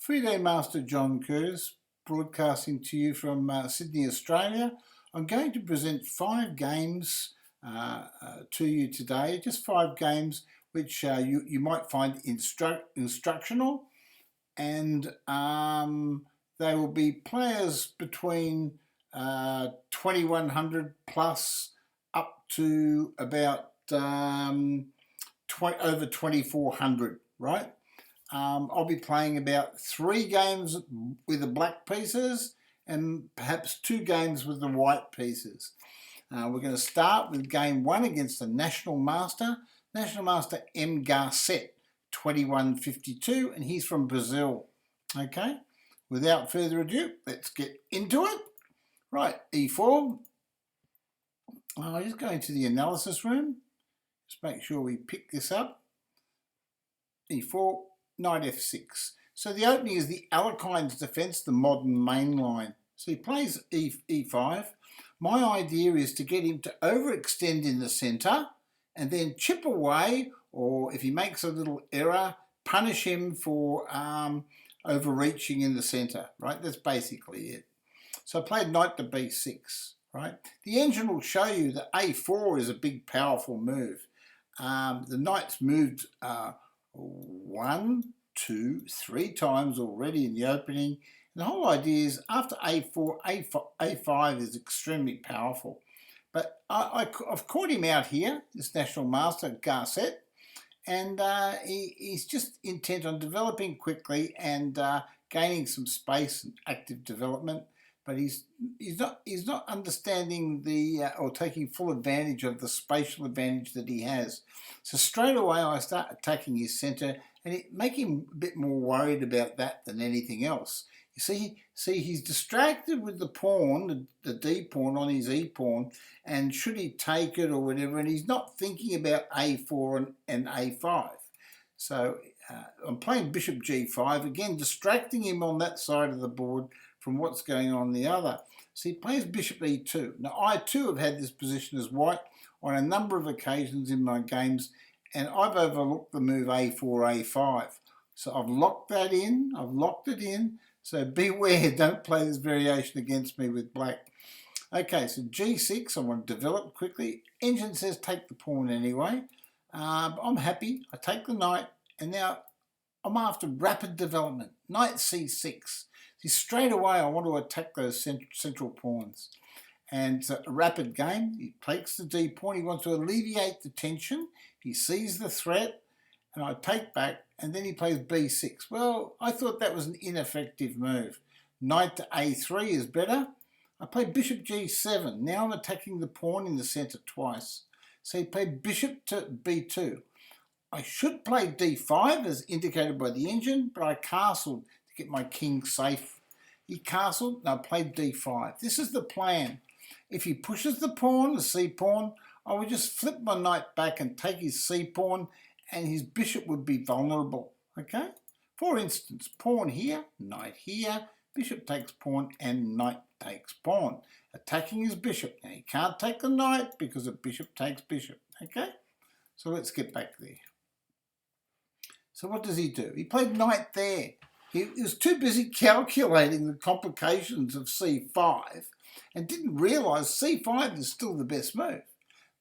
Free-Day Master John Curtis, broadcasting to you from Sydney, Australia. I'm going to present 5 games to you today, just 5 games which you might find instructional, and they will be players between 2100 plus up to about over 2400, right? I'll be playing about 3 games with the black pieces and perhaps 2 games with the white pieces. We're going to start with game 1 against the National Master m-garcett, 2152, and he's from Brazil. Okay, without further ado, let's get into it. Right, e4. I'll just go into the analysis room. Just make sure we pick this up. e4. Knight f6. So the opening is the Alekhines defence, the modern main line. So he plays e5. My idea is to get him to overextend in the centre and then chip away, or if he makes a little error, punish him for overreaching in the centre, right? That's basically it. So I played knight to b6, right? The engine will show you that a4 is a big, powerful move. The knight's moved 1, 2, 3 times already in the opening. And the whole idea is after a4, a5 is extremely powerful. But I've caught him out here, this National Master, Garcett, and he's just intent on developing quickly and gaining some space and active development. But he's not understanding or taking full advantage of the spatial advantage that he has. So straight away I start attacking his centre, and it make him a bit more worried about that than anything else. You see, he's distracted with the pawn, the D pawn on his E pawn, and should he take it or whatever, and he's not thinking about A4 and A5. So I'm playing Bishop G5, again distracting him on that side of the board from what's going on the other. So he plays Bishop E2. Now I too have had this position as white on a number of occasions in my games, and I've overlooked the move A4, A5. So I've locked that in, I've locked it in, so beware, don't play this variation against me with black. Okay, so G6, I want to develop quickly. Engine says take the pawn anyway. I'm happy, I take the knight, and now I'm after rapid development. Knight C6. See, straight away I want to attack those central pawns. And it's a rapid game. He takes the D pawn, he wants to alleviate the tension. He sees the threat, and I take back, and then he plays B6. Well, I thought that was an ineffective move. Knight to A3 is better. I play Bishop G7. Now I'm attacking the pawn in the centre twice. So he played Bishop to B2. I should play D5 as indicated by the engine, but I castled to get my king safe. He castled, and I played D5. This is the plan. If he pushes the pawn, the C pawn, I would just flip my knight back and take his C pawn, and his bishop would be vulnerable, okay? For instance, pawn here, knight here, bishop takes pawn, and knight takes pawn, attacking his bishop. Now, he can't take the knight because a bishop takes bishop, okay? So let's get back there. So what does he do? He played knight there. He was too busy calculating the complications of C5 and didn't realise C5 is still the best move.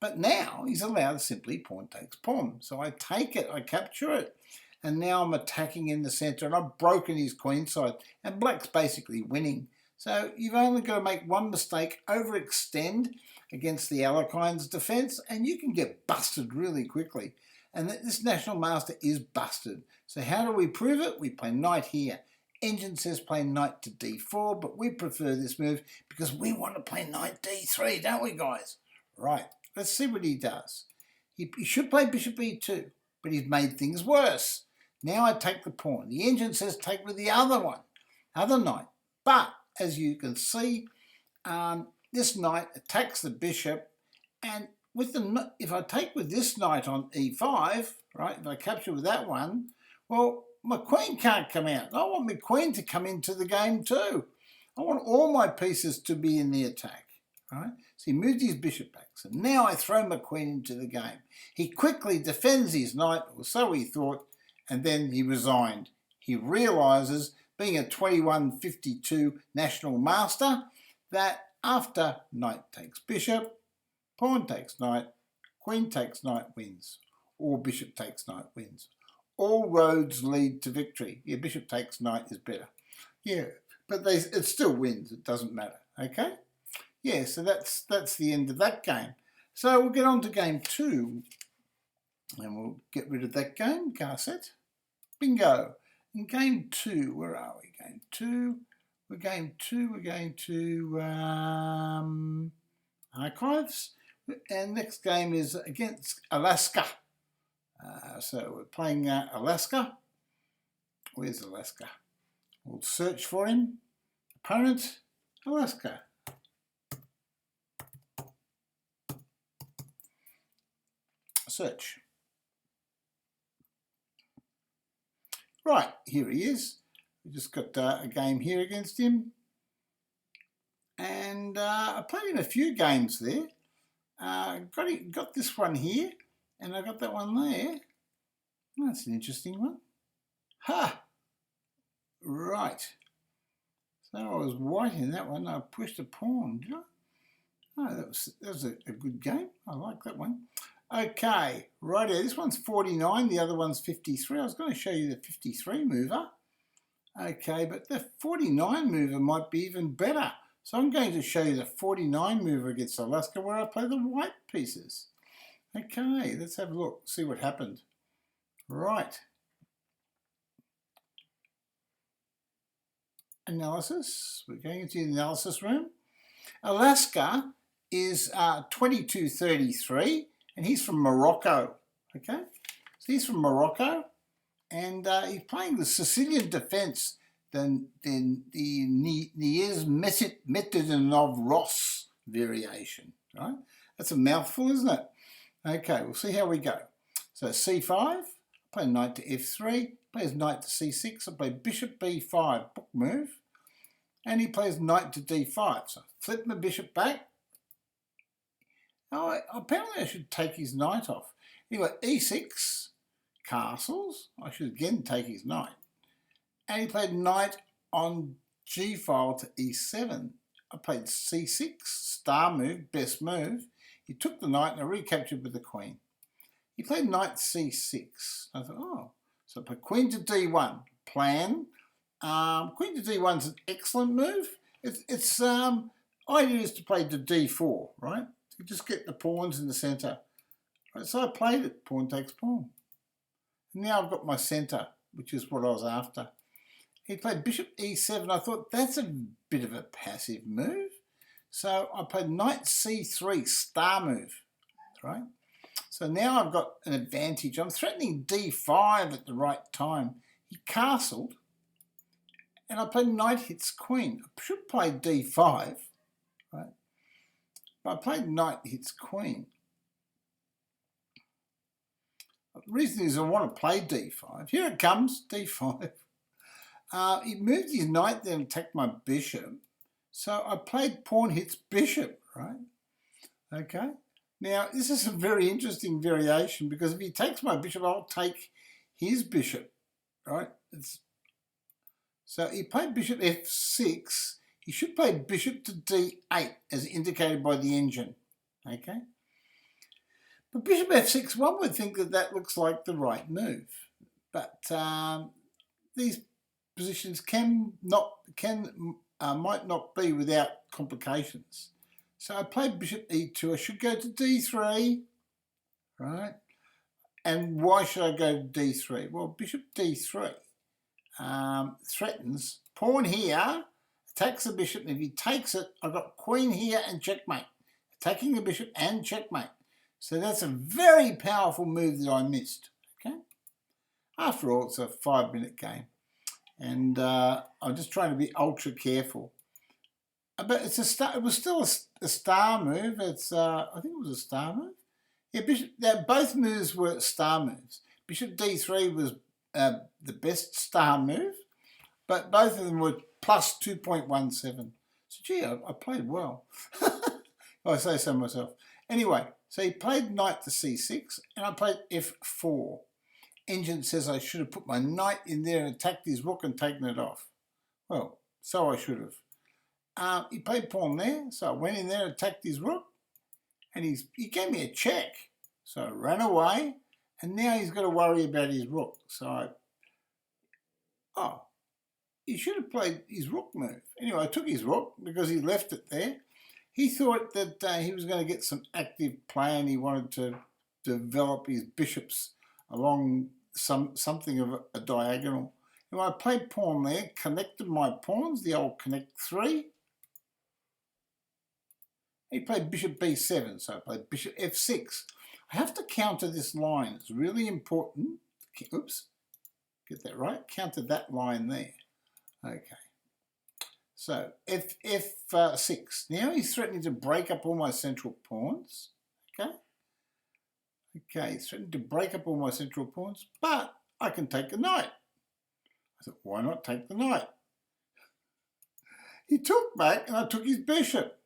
But now he's allowed simply pawn takes pawn. So I take it, I capture it, and now I'm attacking in the centre, and I've broken his queen side, and black's basically winning. So you've only got to make one mistake, overextend against the Alekhines defence, and you can get busted really quickly. And this National Master is busted. So how do we prove it? We play knight here. Engine says play knight to D4, but we prefer this move because we want to play knight D3, don't we, guys? Right. Let's see what he does. He should play Bishop E2, but he's made things worse. Now I take the pawn. The engine says take with the other one, other knight. But as you can see, this knight attacks the bishop, and if I take with this knight on E5, right, if I capture with that one, well, my queen can't come out. I want my queen to come into the game too. I want all my pieces to be in the attack. Right? So he moved his bishop back. So now I throw my queen into the game. He quickly defends his knight, or so he thought, and then he resigned. He realises being a 2152 national master, that after knight takes bishop, pawn takes knight, queen takes knight wins, or bishop takes knight wins. All roads lead to victory. Yeah, bishop takes knight is better. Yeah, but it still wins. It doesn't matter. Okay. Yeah, so that's the end of that game. So we'll get on to game 2, and we'll get rid of that game. m-garcett. Bingo. In game 2, where are we? Game 2. We're going to Archives. And next game is against ALAASKER. So we're playing ALAASKER. Where's ALAASKER? We'll search for him. Opponent, ALAASKER. Search. Right, here he is. We just got a game here against him. And I played in a few games there. Got this one here, and I got that one there. That's an interesting one. Ha! Right. So I was white in that one. I pushed a pawn, did I? Oh, that was a good game. I like that one. Okay, right here. This one's 49. The other one's 53. I was going to show you the 53 mover. Okay, but the 49 mover might be even better. So I'm going to show you the 49 mover against ALAASKER, where I play the white pieces. Okay, let's have a look, see what happened. Right. Analysis. We're going into the analysis room. ALAASKER is 2233, and he's from Morocco. Okay, so he's from Morocco, and he's playing the Sicilian defense, the Nyezhmetdinov-Rossolimo variation. Right, that's a mouthful, isn't it? Okay, we'll see how we go. So c5, I play knight to f3, plays knight to c6, I play bishop b5, book move, and he plays knight to d5. So flip my bishop back. Oh, apparently I should take his knight off. Anyway, e6, castles, I should again take his knight. And he played knight on g file to e7. I played c6, star move, best move. He took the knight and I recaptured with the queen. He played knight c6. I thought, oh, so I played queen to d1. Plan. Queen to d1 is an excellent move. It's idea is to play to d4, right? To just get the pawns in the centre. Right, so I played it. Pawn takes pawn. And now I've got my centre, which is what I was after. He played bishop e7. I thought that's a bit of a passive move. So I played knight c3, star move, right? So now I've got an advantage. I'm threatening d5 at the right time. He castled, and I played knight hits queen. I should play d5, right? But I played knight hits queen. The reason is I want to play d5. Here it comes, d5. He moved his knight then and attacked my bishop. So I played pawn hits bishop, right? Okay. Now, this is a very interesting variation because if he takes my bishop, I'll take his bishop, right? So he played bishop f6. He should play bishop to d8 as indicated by the engine, okay? But bishop f6, one would think that that looks like the right move. But these positions might not be without complications. So I played bishop e2. I should go to d3, right? And why should I go to d3? Well, bishop d3 threatens pawn here, attacks the bishop, and if he takes it, I've got queen here and checkmate. Attacking the bishop and checkmate. So that's a very powerful move that I missed, okay? After all, it's a 5-minute game. And I'm just trying to be ultra careful. But it's it was still a star move. It's I think it was a star move. Yeah, both moves were star moves. Bishop d3 was the best star move, but both of them were plus 2.17. So gee, I played well. I say so myself. Anyway, so he played knight to c6, and I played f4. Engine says I should have put my knight in there and attacked his rook and taken it off. Well, so I should have. He played pawn there, so I went in there, attacked his rook, and he gave me a check. So I ran away, and now he's got to worry about his rook. So he should have played his rook move. Anyway, I took his rook because he left it there. He thought that he was going to get some active play, and he wanted to develop his bishops along something of a diagonal. Now I played pawn there, connected my pawns, the old connect 3. He played bishop b7, so I played bishop f6. I have to counter this line. It's really important. Oops, get that right. Counter that line there. Okay. So f6. Now he's threatening to break up all my central pawns. Okay. Okay, he's threatening to break up all my central pawns, but I can take a knight. I thought, why not take the knight? He took back, and I took his bishop.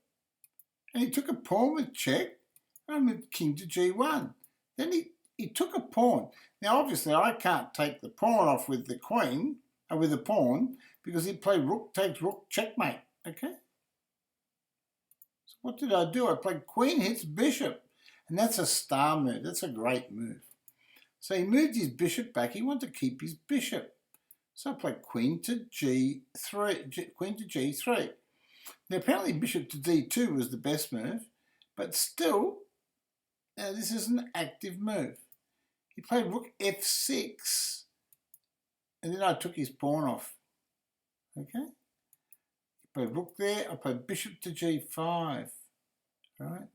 And he took a pawn with check, and I moved king to g1. Then he took a pawn. Now, obviously, I can't take the pawn off with the queen, or with the pawn, because he played rook takes rook, checkmate. Okay? So what did I do? I played queen hits bishop. And that's a star move. That's a great move. So he moved his bishop back. He wanted to keep his bishop. So I played queen to g3, queen to g3. Now apparently bishop to d2 was the best move, but still, this is an active move. He played rook f6, and then I took his pawn off. Okay? He played rook there. I played bishop to g5. Right?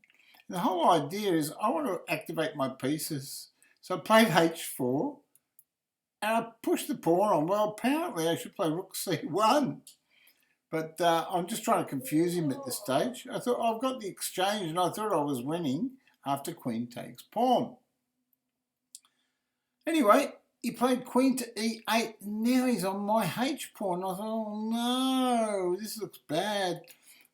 The whole idea is I want to activate my pieces. So I played h4 and I pushed the pawn on. Well, apparently I should play rook c1. But I'm just trying to confuse him at this stage. I thought, I've got the exchange, and I thought I was winning after queen takes pawn. Anyway, he played queen to e8. Now he's on my h pawn. I thought, oh no, this looks bad.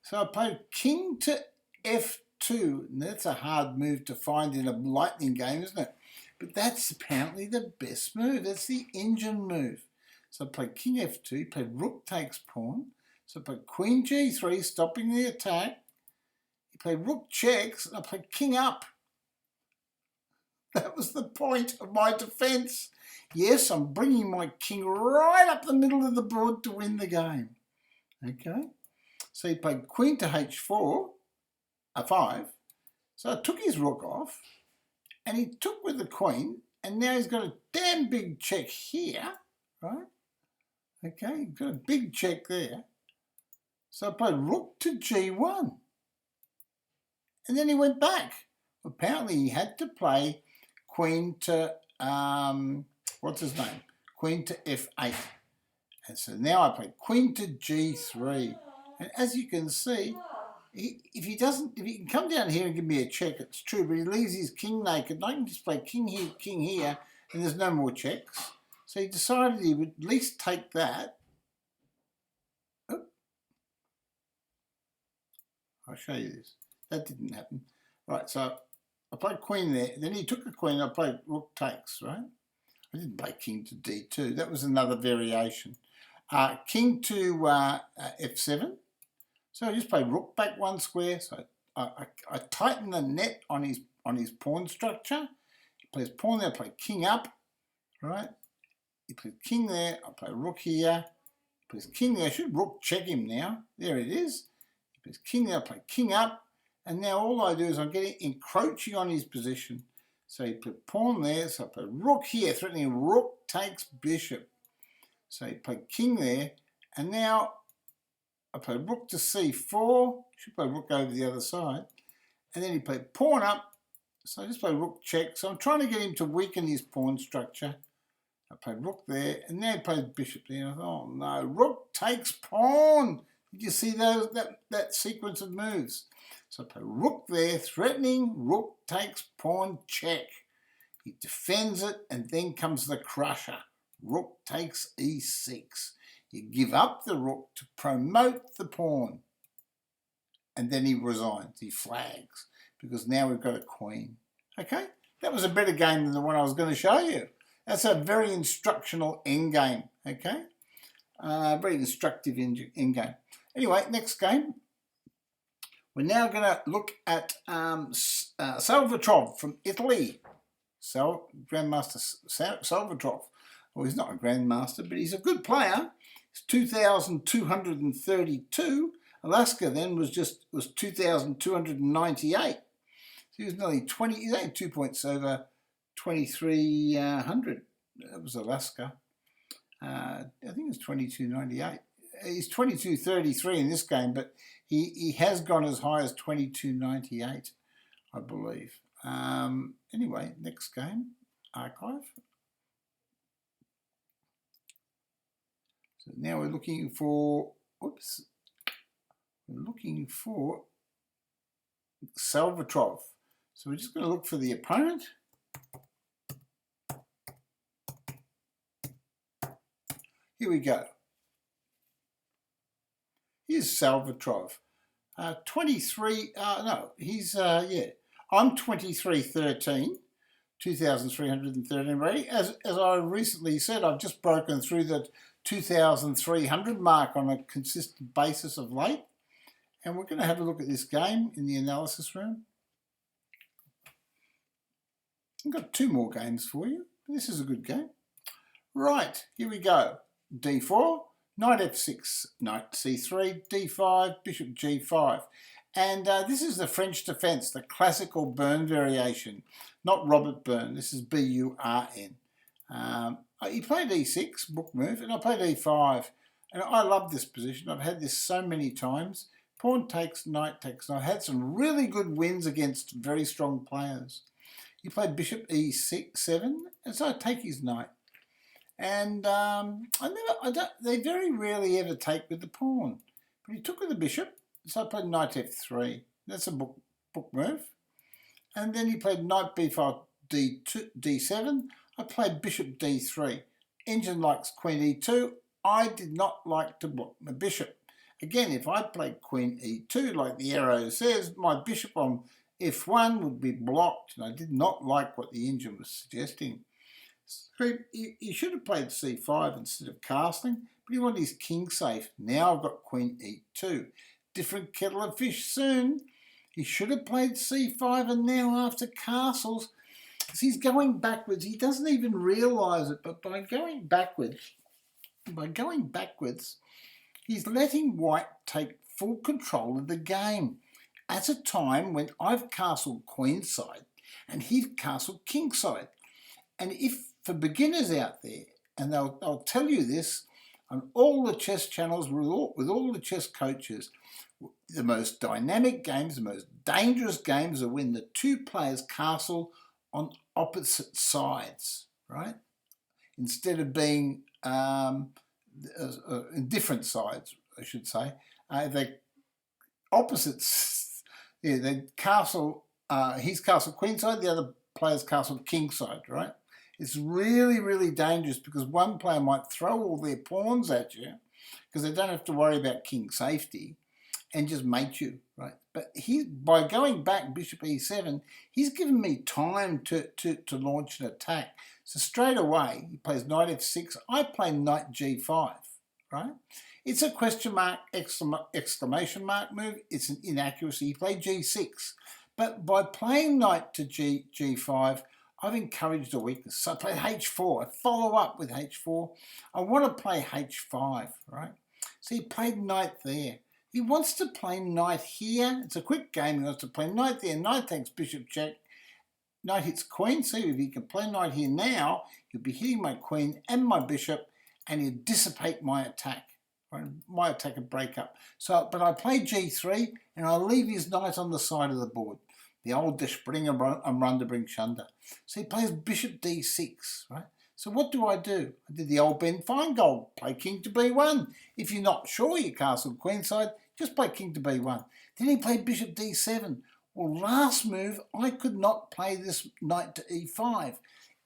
So I played king to f2. And that's a hard move to find in a lightning game, isn't it? But that's apparently the best move. That's the engine move. So I played king f2, he played rook takes pawn. So I played queen g3, stopping the attack. He played rook checks, and I played king up. That was the point of my defence. Yes, I'm bringing my king right up the middle of the board to win the game. Okay? So he played queen to h4. A5, so I took his rook off, and he took with the queen, and now he's got a damn big check here, right? Okay, he's got a big check there. So I played rook to g1, and then he went back. Apparently he had to play queen to, what's his name? Queen to f8. And so now I play queen to g3, and as you can see, if he can come down here and give me a check, it's true, but he leaves his king naked. I can just play king here, and there's no more checks. So he decided he would at least take that. Oh. I'll show you this. That didn't happen. Right, so I played queen there. Then he took a queen. I played rook takes, right? I didn't play king to d2. That was another variation. King to f7. So I just play rook back one square. So I tighten the net on his pawn structure. He plays pawn there. I play king up, right? He plays king there. I play rook here. He plays king there. I should rook check him now. There it is. He plays king there. I play king up, and now all I do is I'm getting encroaching on his position. So he played pawn there. So I play rook here, threatening rook takes bishop. So he played king there, and now I played rook to c4, should play rook over the other side, and then he played pawn up, so I just played rook check. So I'm trying to get him to weaken his pawn structure. I played rook there, and now he plays bishop there. I thought, oh no, rook takes pawn. Did you see that sequence of moves? So I play rook there, threatening, rook takes pawn check. He defends it, and then comes the crusher. Rook takes e6. You give up the rook to promote the pawn. And then he resigns, he flags, because now we've got a queen. Okay? That was a better game than the one I was going to show you. That's a very instructional endgame. Okay? Very instructive in game. Anyway, next game. We're now going to look at Salvatrov from Italy. Grandmaster Salvatrov. Well, he's not a grandmaster, but he's a good player. It's 2,232. ALAASKER then was 2,298. So he was nearly 20. He's only 2 points over 2,300. That was ALAASKER. I think it's 22.98. He's 22.33 in this game, but he has gone as high as 22.98, I believe. Anyway, next game, archive. So now we're looking for, we're looking for Salvatrov. So we're just going to look for the opponent. Here we go. Here's Salvatrov. 23, no, he's, yeah. I'm 23.13, 2,313 rating. As I recently said, I've just broken through the 2,300 mark on a consistent basis of late. And we're going to have a look at this game in the analysis room. I've got 2 more games for you. This is a good game. Right, here we go. D4, knight f6, knight c3, d5, bishop g5. And this is the French defence, the classical Burn variation, not Robert Burn. This is B-U-R-N. He played e6, book move, and I played e5. And I love this position. I've had this so many times. Pawn takes, knight takes. And I've had some really good wins against very strong players. He played bishop e7, and so I take his knight. And they very rarely ever take with the pawn. But he took with the bishop. So I played knight f3. That's a book move. And then he played knight b5, d7. I played bishop d3. Engine likes queen e2. I did not like to block my bishop. Again, if I played queen e2, like the arrow says, my bishop on f1 would be blocked. And I did not like what the engine was suggesting. So he should have played c5 instead of castling, but he wanted his king safe. Now I've got queen e2. Different kettle of fish soon. He should have played c5, and now after castles, he's going backwards. He doesn't even realise it, but by going backwards, he's letting white take full control of the game at a time when I've castled queenside and he's castled kingside. And if for beginners out there, and they'll tell you this on all the chess channels with all the chess coaches, the most dynamic games, the most dangerous games are when the 2 players castle on opposite sides, right? Instead of being in different sides, I should say. They opposites, yeah, they castle, he's castled queenside, the other player's castled kingside, right? It's really, really dangerous because one player might throw all their pawns at you because they don't have to worry about king safety and just mate you, right? But by going back bishop e7, he's given me time to launch an attack. So straight away, he plays knight f6. I play knight g5, right? It's a question mark, exclamation mark move. It's an inaccuracy. He played g6. But by playing knight to g5, I've encouraged a weakness. So I played h4. I follow up with h4. I want to play h5, right? So he played knight there. He wants to play knight here. It's a quick game. He wants to play knight there. Knight takes bishop check. Knight hits queen. See, if he can play knight here now, he'll be hitting my queen and my bishop, and he'll dissipate my attack. Right? My attack would break up. So, but I play g3, and I leave his knight on the side of the board. The old Der Springer am Rande bringt Schande. So he plays bishop d6, right? So what do? I did the old Ben Feingold, play king to b1. If you're not sure you castle queenside, just play king to b1. Then he played bishop d7. Well, last move, I could not play this knight to e5.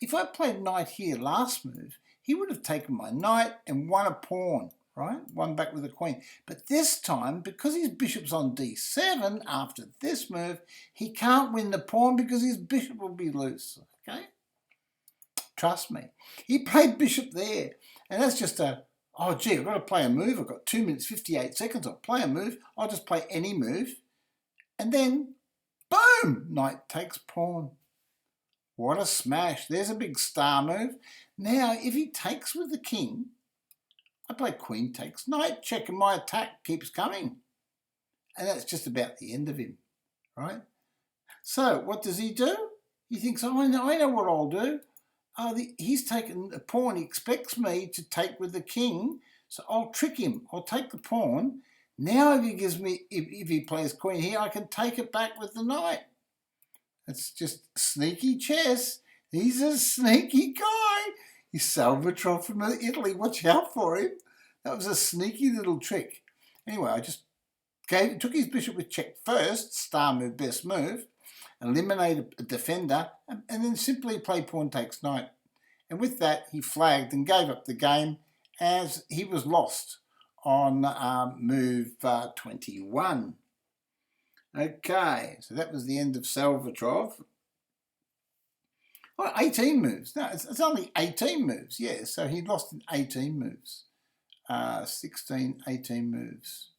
If I played knight here last move, he would have taken my knight and won a pawn, right? One back with a queen. But this time, because his bishop's on d7 after this move, he can't win the pawn because his bishop will be loose, okay? Trust me. He played bishop there, and that's just a oh gee, I've got to play a move. I've got 2 minutes 58 seconds. I'll play a move. I'll just play any move. And then, boom, knight takes pawn. What a smash. There's a big star move. Now, if he takes with the king, I play queen takes knight check, and my attack keeps coming. And that's just about the end of him, right? So what does he do? He thinks, oh, I know what I'll do. He's taken a pawn. He expects me to take with the king, so I'll trick him. I'll take the pawn. Now if he gives me, if he plays queen here, I can take it back with the knight. It's just sneaky chess. He's a sneaky guy. He's Salvatrov from Italy. Watch out for him. That was a sneaky little trick. Anyway, I just took his bishop with check first, star move, best move, eliminated a defender, and then simply play pawn takes knight. And with that, he flagged and gave up the game as he was lost on move 21. Okay, so that was the end of Salvatrov. Oh, 18 moves. No, it's only 18 moves, yeah. So he lost in 18 moves. 16, 18 moves.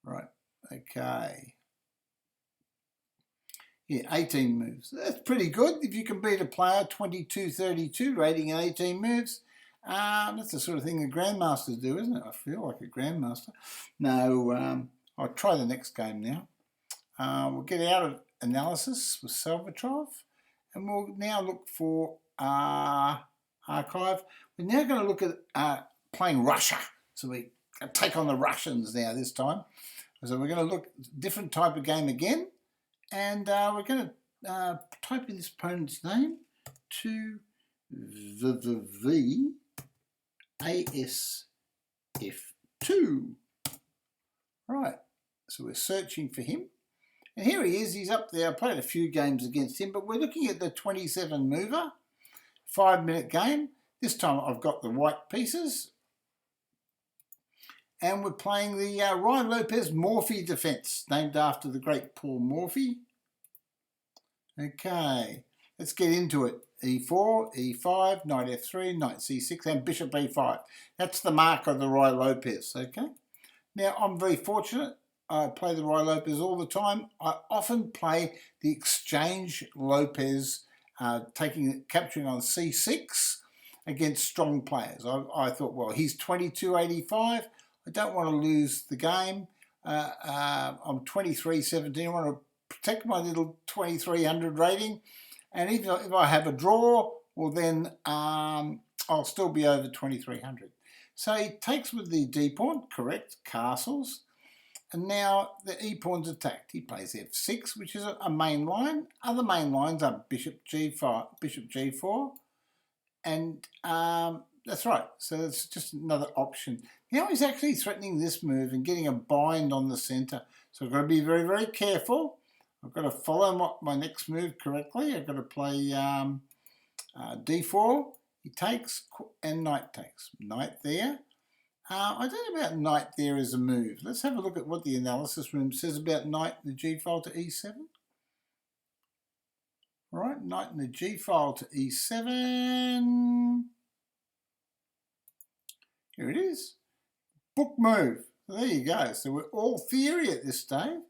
Right, okay. Yeah, 18 moves. That's pretty good. If you can beat a player 22-32 rating in 18 moves, that's the sort of thing the grandmasters do, isn't it? I feel like a grandmaster. No, I'll try the next game now. We'll get out of analysis with Salvatrov, and we'll now look for archive. We're now going to look at playing Russia. So we take on the Russians now this time. So we're going to look at a different type of game again, and we're going to type in this opponent's name to the ASF2. Right, so we're searching for him. And here he is, he's up there. I played a few games against him, but we're looking at the 27 mover, 5-minute game. This time I've got the white pieces. And we're playing the Ryan López Morphy defense, named after the great Paul Morphy. Okay, let's get into it. E4, E5, knight F3, knight C6, and bishop B5. That's the mark of the Ryan López, okay? Now, I'm very fortunate. I play the Ryan López all the time. I often play the exchange López, capturing on C6 against strong players. I thought, well, he's 22.85. I don't want to lose the game. I'm 23.17. I want to protect my little 2300 rating. And even if I have a draw, well then I'll still be over 2300. So he takes with the D pawn, correct, castles. And now the E pawn's attacked. He plays F6, which is a main line. Other main lines are bishop G5, bishop G4. And that's right. So it's just another option. Now he's actually threatening this move and getting a bind on the centre. So I've got to be very, very careful. I've got to follow my next move correctly. I've got to play D4. He takes and knight takes. Knight there. I don't know about knight there as a move. Let's have a look at what the analysis room says about knight in the G file to E7. All right, knight in the G file to E7. Here it is. Book move. There you go. So we're all theory at this stage.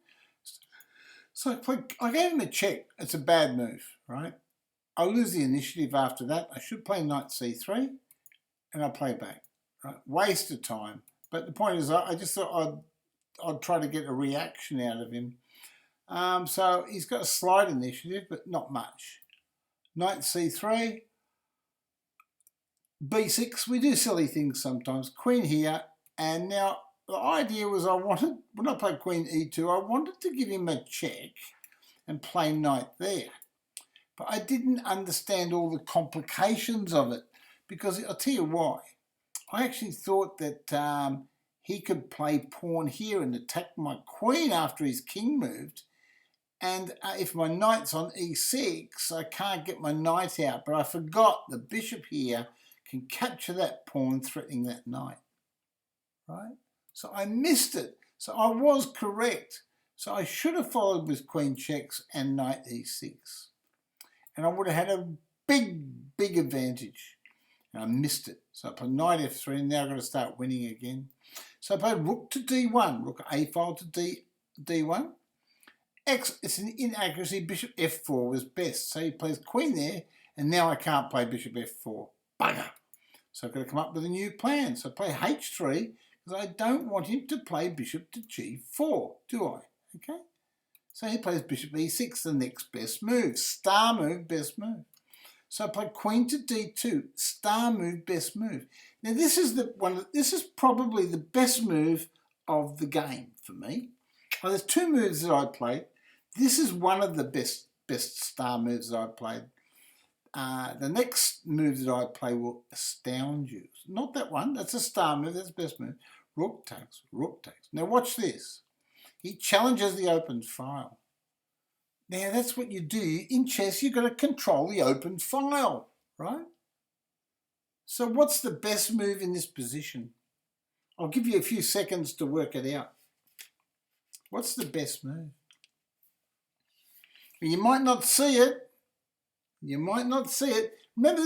So I gave him a check. It's a bad move, right? I'll lose the initiative after that. I should play knight C3, and I'll play back. Right? Waste of time. But the point is, I just thought I'd try to get a reaction out of him. So he's got a slight initiative, but not much. Knight C3, B6. We do silly things sometimes. Queen here, and now the idea was when I played Queen E2, I wanted to give him a check and play knight there. But I didn't understand all the complications of it, because I'll tell you why. I actually thought that he could play pawn here and attack my queen after his king moved. And if my knight's on E6, I can't get my knight out. But I forgot the bishop here can capture that pawn, threatening that knight. Right? So I missed it. So I was correct. So I should have followed with queen checks and knight E6. And I would have had a big, big advantage. and I missed it. So I played knight f3, and now I've got to start winning again. So I played rook to d1, rook a file to d1. It's an inaccuracy, bishop f4 was best. So he plays queen there, and now I can't play bishop f4. Bugger. So I've got to come up with a new plan. So I play h3, because I don't want him to play bishop to g4, do I? Okay. So he plays bishop e6, the next best move. Star move, best move. So I play queen to d2, star move, best move. Now this is this is probably the best move of the game for me. Well, there's two moves that I played. This is one of the best star moves that I played. The next move that I play will astound you. Not that one. That's a star move. That's the best move. Rook takes. Rook takes. Now watch this. He challenges the open file. Now that's what you do. In chess, you've got to control the open file, right? So what's the best move in this position? I'll give you a few seconds to work it out. What's the best move? You might not see it. You might not see it. Remember,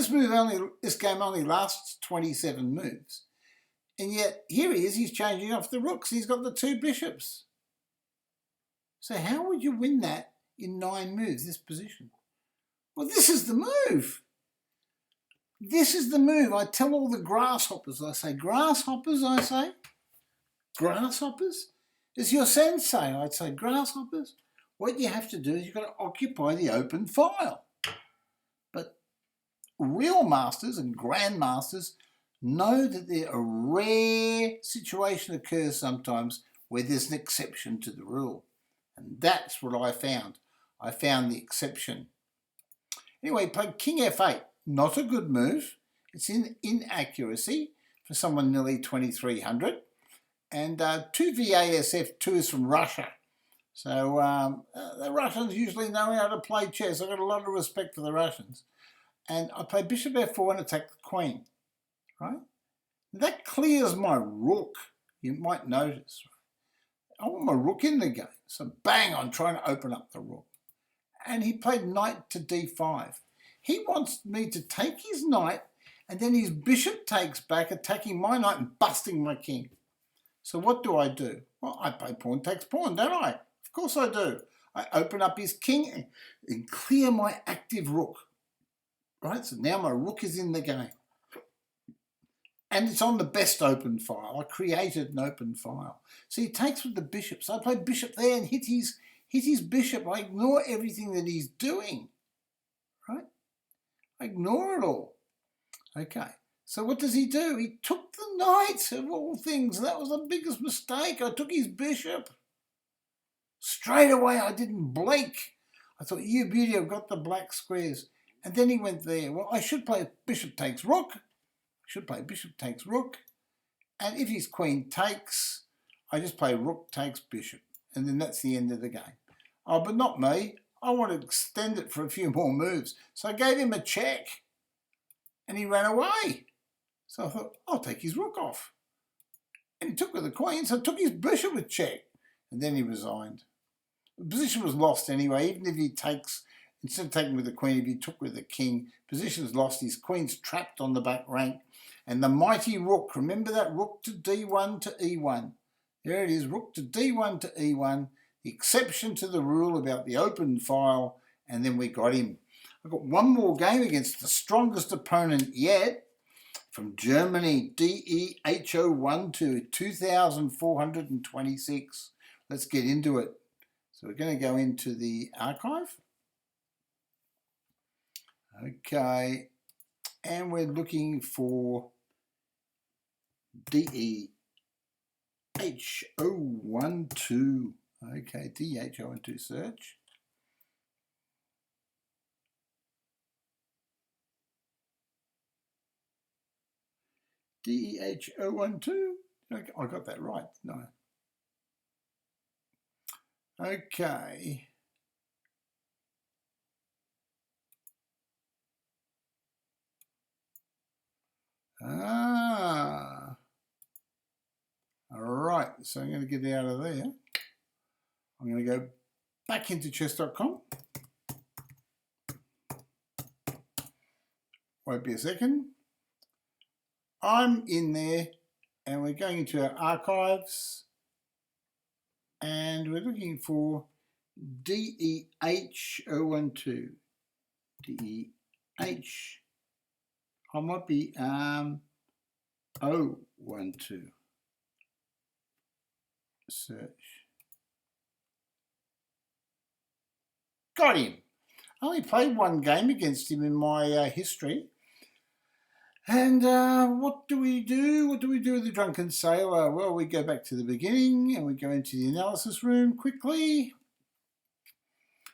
this game only lasts 27 moves. And yet, here he is, he's changing off the rooks. He's got the two bishops. So how would you win that in 9 moves, this position? Well, this is the move. This is the move. I tell all the grasshoppers, I say, grasshoppers, I say. Grasshoppers? It's your sensei, I'd say, grasshoppers. What you have to do is you've got to occupy the open file. But real masters and grandmasters know that a rare situation occurs sometimes where there's an exception to the rule. And that's what I found. I found the exception. Anyway, played king f8. Not a good move. It's in inaccuracy for someone nearly 2300. And 2 VASF, 2 is from Russia. So the Russians usually know how to play chess. I've got a lot of respect for the Russians. And I play bishop f4 and attack the queen, right? That clears my rook, you might notice. I want my rook in the game. So bang, I'm trying to open up the rook. And he played knight to d5. He wants me to take his knight, and then his bishop takes back, attacking my knight and busting my king. So what do? Well, I play pawn takes pawn, don't I? Of course I do. I open up his king and clear my active rook. Right, so now my rook is in the game. And it's on the best open file. I created an open file. So he takes with the bishop. So I play bishop there and hit his bishop. I ignore everything that he's doing. Right? I ignore it all. Okay. So what does he do? He took the knight of all things. That was the biggest mistake. I took his bishop. Straight away I didn't blink. I thought, you beauty, I've got the black squares. And then he went there. Well, I should play bishop takes rook. Should play bishop takes rook, and if his queen takes, I just play rook takes bishop, and then that's the end of the game. Oh, but not me. I want to extend it for a few more moves. So I gave him a check, and he ran away. So I thought, I'll take his rook off. And he took with the queen, so I took his bishop with check, and then he resigned. The position was lost anyway, even if he takes, instead of taking with the queen, if he took with the king, position's lost, his queen's trapped on the back rank. And the mighty rook, remember that rook to d1 to e1. There it is, rook to d1 to e1, the exception to the rule about the open file, and then we got him. I've got one more game against the strongest opponent yet, from Germany, DEHO12, 2,426. Let's get into it. So we're going to go into the archive. Okay, and we're looking for DEHO12. Okay, DEHO12 search. DEHO12. Okay, I got that right. No. Okay. All right, so I'm going to get out of there. I'm going to go back into chess.com. Won't be a second. I'm in there and we're going into our archives and we're looking for DEH012. DEH. I might be 012. Search. Got him. I only played one game against him in my history. And what do we do? What do we do with the Drunken Sailor? Well, we go back to the beginning and we go into the analysis room quickly.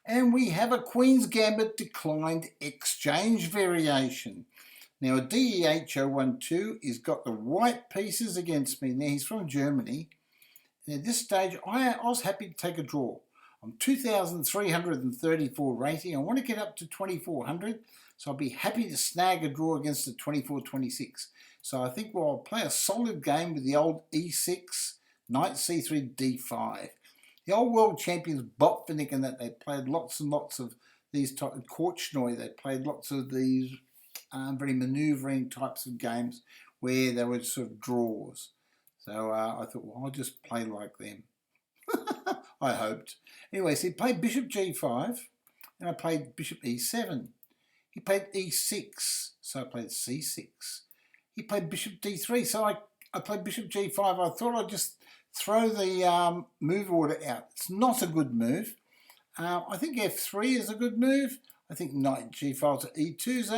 And we have a Queen's Gambit declined exchange variation. Now, a DEH012 has got the white pieces against me. Now, he's from Germany. And at this stage, I was happy to take a draw. I'm 2,334 rating. I want to get up to 2,400. So I'll be happy to snag a draw against the 24-26. So I think I'll play a solid game with the old E6, Knight C3, D5. The old world champions Botvinnik and that, they played lots and lots of these types of Korchnoi. They played lots of these very manoeuvring types of games where they were sort of draws. So I thought, well, I'll just play like them. I hoped. Anyway, so he played Bishop G5 and I played Bishop E7. He played E6, so I played C6. He played Bishop D3, so I played Bishop G5. I thought I'd just throw the move order out. It's not a good move. I think F3 is a good move. I think Knight G5 to E2 is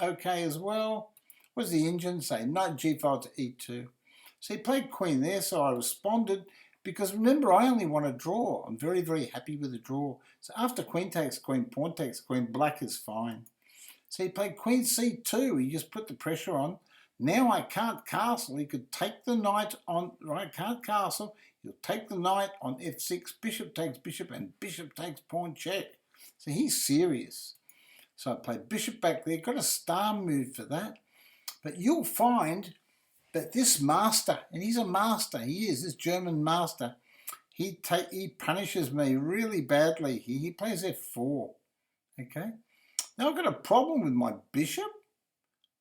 okay as well. What does the engine say? Knight G5 to E2. So he played Queen there, so I responded. Because remember, I only want to draw. I'm very, very happy with the draw. So after Queen takes Queen, Pawn takes Queen, black is fine. So he played Queen C2. He just put the pressure on. Now I can't castle. He could take the knight on, right? Can't castle. He'll take the knight on F6. Bishop takes bishop and bishop takes pawn check. So he's serious. So I played bishop back there. Got a star move for that. But you'll find that this master, and he's a master, he is, this German master, he punishes me really badly. He plays F4, okay? Now I've got a problem with my bishop.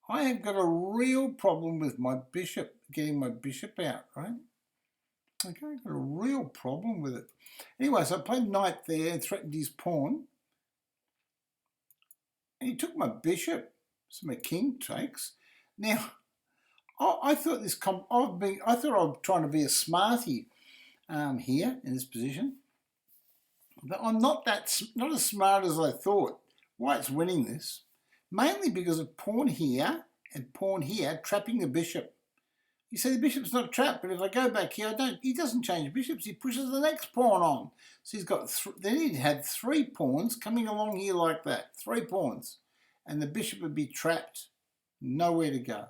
I have got a real problem with my bishop, getting my bishop out, right? Okay, I've got a real problem with it. Anyway, so I played knight there and threatened his pawn. And he took my bishop, so my king takes. Now, I thought I thought I was trying to be a smarty here in this position, but I'm not as smart as I thought. White's winning this, mainly because of pawn here and pawn here trapping the bishop. You say the bishop's not trapped, but if I go back here, he doesn't change bishops. He pushes the next pawn on. So he's got then he'd had 3 pawns coming along here like that, 3 pawns, and the bishop would be trapped, nowhere to go.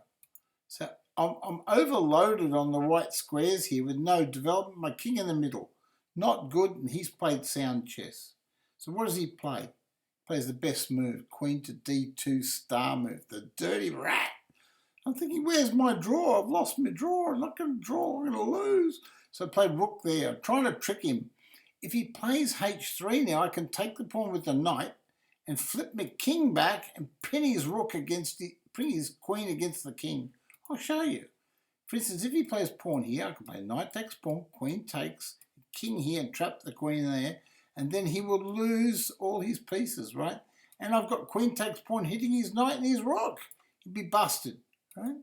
So I'm overloaded on the white squares here with no development. My king in the middle, not good, and he's played sound chess. So what does he play? He plays the best move, Queen to D2 star move, the dirty rat. I'm thinking, where's my draw? I've lost my draw. I'm not going to draw. I'm going to lose. So I played rook there. I'm trying to trick him. If he plays H3 now, I can take the pawn with the knight and flip my king back and pin his rook against pin his queen against the king. I'll show you. For instance, if he plays pawn here, I can play knight takes pawn, queen takes, king here, and trap the queen there, and then he will lose all his pieces, right? And I've got queen takes pawn hitting his knight and his rook. He'd be busted, right?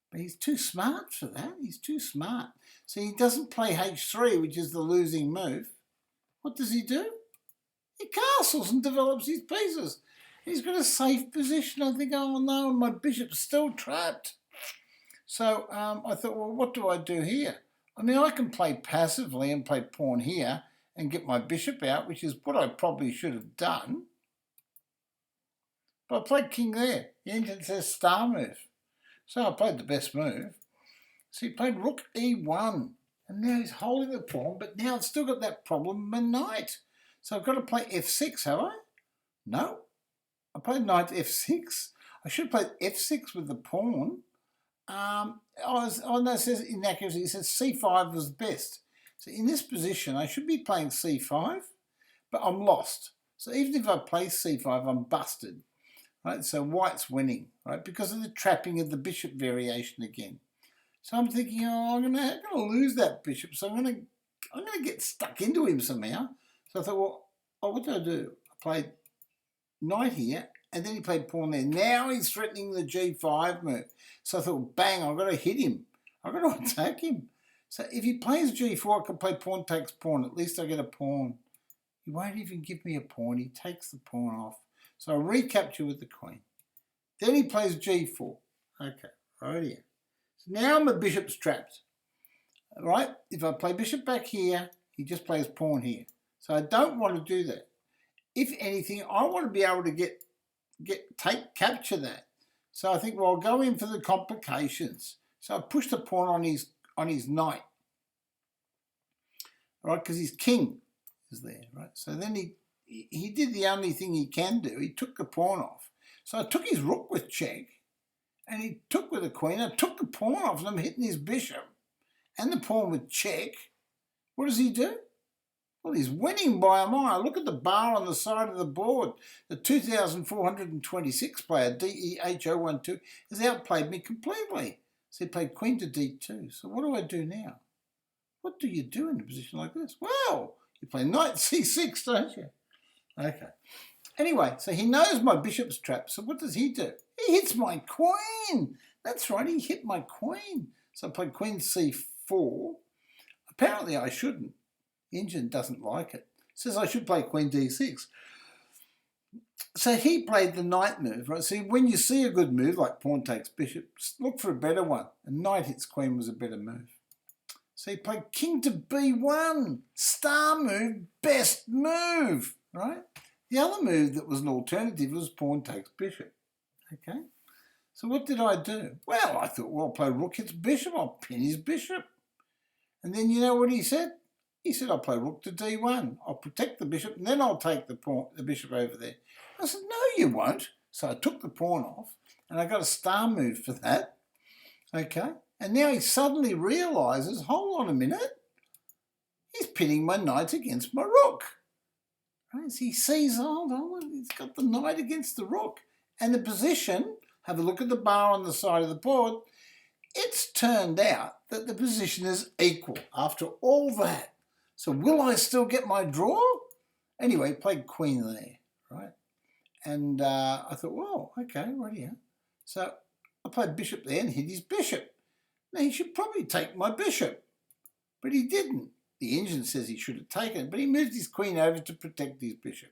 But he's too smart for that. He's too smart. So he doesn't play H3, which is the losing move. What does he do? He castles and develops his pieces. He's got a safe position. I think, oh no, my bishop's still trapped. So I thought, well, what do I do here? I mean, I can play passively and play pawn here and get my bishop out, which is what I probably should have done. But I played king there. The engine says star move. So I played the best move. So he played rook E1. And now he's holding the pawn, but now it's still got that problem with my knight. So I've got to play F6, have I? No. I played knight F6. I should play F6 with the pawn. No, it says inaccuracy. It says C5 was best. So in this position, I should be playing C5, but I'm lost. So even if I play C5, I'm busted. right? So white's winning, right, because of the trapping of the bishop variation again. So I'm thinking, oh, I'm gonna lose that bishop, so I'm gonna get stuck into him somehow. So I thought, well, what did I do? I played knight here, and then he played pawn there. Now he's threatening the g5 move. So I thought, bang, I've got to hit him. I've got to attack him. So if he plays g4, I can play pawn takes pawn. At least I get a pawn. He won't even give me a pawn. He takes the pawn off. So I recapture with the queen. Then he plays g4. Okay, right here. So now my bishop's trapped. Right? If I play bishop back here, he just plays pawn here. So I don't want to do that. If anything, I want to be able to capture that. So I think, well, I'll go in for the complications. So I push the pawn on his knight, right? Because his king is there, right? So then he did the only thing he can do. He took the pawn off. So I took his rook with check, and he took with the queen. I took the pawn off, and I'm hitting his bishop and the pawn with check. What does he do? Well, he's winning by a mile. Look at the bar on the side of the board. The 2,426 player, DEH012, has outplayed me completely. So he played queen to d2. So what do I do now? What do you do in a position like this? Well, you play knight c6, don't you? Okay. Anyway, so he knows my bishop's trapped. So what does he do? He hits my queen. That's right, he hit my queen. So I played queen c4. Apparently I shouldn't. The engine doesn't like it. Says I should play queen d6. So he played the knight move, right? See, when you see a good move like pawn takes bishop, look for a better one. And knight hits queen was a better move. So he played king to b1. Star move, best move, right? The other move that was an alternative was pawn takes bishop. Okay? So what did I do? Well, I thought, well, I'll play rook hits bishop. I'll pin his bishop. And then you know what he said? He said, I'll play rook to d1. I'll protect the bishop, and then I'll take the bishop over there. I said, no, you won't. So I took the pawn off, and I got a star move for that. Okay? And now he suddenly realises, hold on a minute, he's pitting my knight against my rook. Right? So he sees, hold on, he's got the knight against the rook. And the position, have a look at the bar on the side of the board, it's turned out that the position is equal after all that. So will I still get my draw? Anyway, played queen there, right? And I thought, well, okay, right here. So I played bishop there and hit his bishop. Now he should probably take my bishop, but he didn't. The engine says he should have taken it, but he moved his queen over to protect his bishop.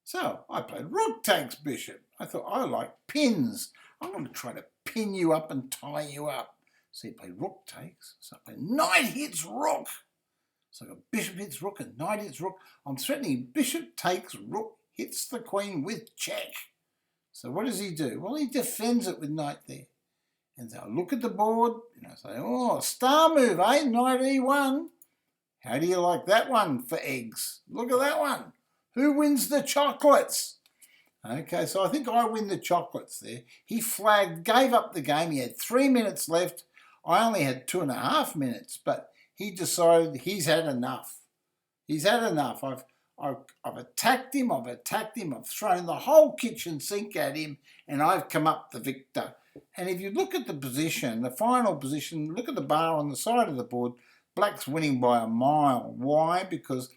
So I played rook takes bishop. I thought, I like pins. I'm going to try to pin you up and tie you up. So he played rook takes. So I played knight hits rook. So I got bishop hits rook and knight hits rook. I'm threatening bishop takes rook hits the queen with check. So what does he do? Well, he defends it with knight there. And so I look at the board and I say, oh, star move, eh? Knight e1. How do you like that one for eggs? Look at that one. Who wins the chocolates? Okay, so I think I win the chocolates there. He flagged, gave up the game. He had 3 minutes left. I only had 2.5 minutes, but he decided he's had enough. He's had enough. I've attacked him. I've thrown the whole kitchen sink at him, and I've come up the victor. And if you look at the position, the final position, look at the bar on the side of the board, black's winning by a mile. Why? Because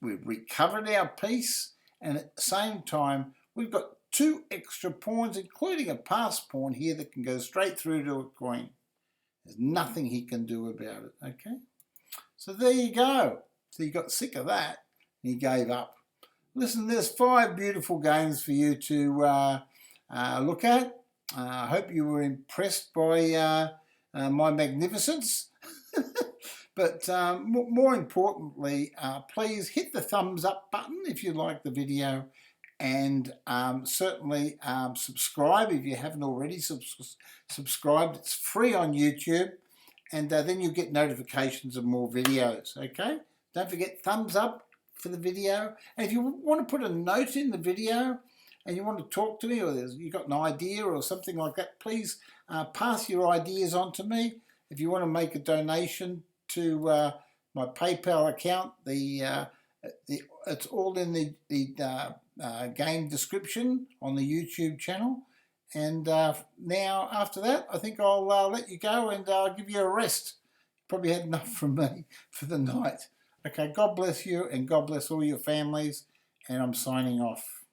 we've recovered our piece, and at the same time, we've got 2 extra pawns, including a pass pawn here that can go straight through to a queen. There's nothing he can do about it, okay? So there you go. So he got sick of that, and he gave up. Listen, there's 5 beautiful games for you to look at. I hope you were impressed by my magnificence. But more importantly, please hit the thumbs up button if you like the video, and certainly subscribe if you haven't already subscribed. It's free on YouTube, and then you'll get notifications of more videos, okay? Don't forget thumbs up for the video. And if you want to put a note in the video and you want to talk to me, or you've got an idea or something like that, please pass your ideas on to me. If you want to make a donation to my PayPal account, it's all in the game description on the YouTube channel. And now, after that, I think I'll let you go and give you a rest. Probably had enough from me for the night. Okay, God bless you and God bless all your families. And I'm signing off.